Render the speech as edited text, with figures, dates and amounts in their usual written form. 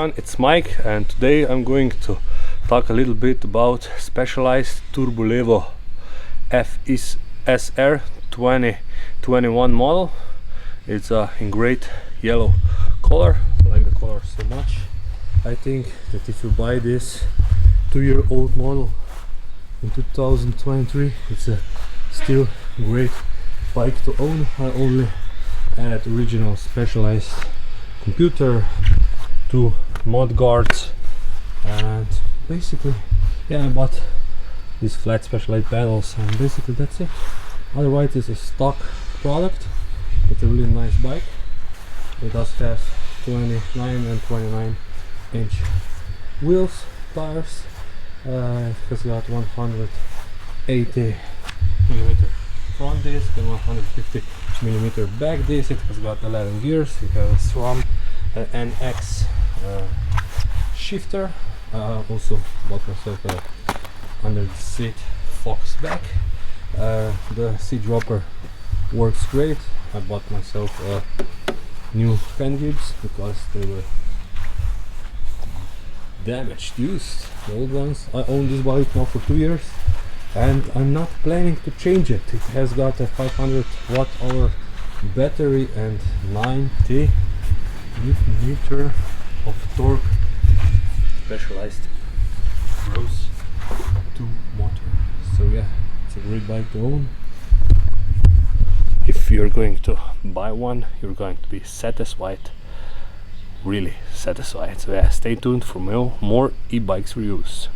everyone, it's Mike, and today I'm going to talk a little bit about Specialized Turbo Levo FSR 2021 model. It's in great yellow color. I like the color so much. I think that if you buy this 2-year-old model in 2023, it's a still great bike to own. I only add original Specialized computer, 2 mod guards, and basically I bought these flat Specialized pedals, and basically that's it. Otherwise it's a stock product. It's a really nice bike. It does have 29 and 29 inch wheels, tires. It has got 180 millimeter front disc and 150 millimeter back disc. It has got 11 gears. It has a SRAM NX shifter. Also bought myself a under the seat Fox back. The seat dropper works great. I bought myself new fan grips because they were damaged, used, the old ones. I own this bike now for 2 years and I'm not planning to change it. It has got a 500 watt-hour battery and 90 Newton meter of torque. Specialized Gross 2 motor. So yeah, it's a great bike to own. If you're going to buy one, you're going to be satisfied, really satisfied. So yeah, stay tuned for more e-bikes reviews.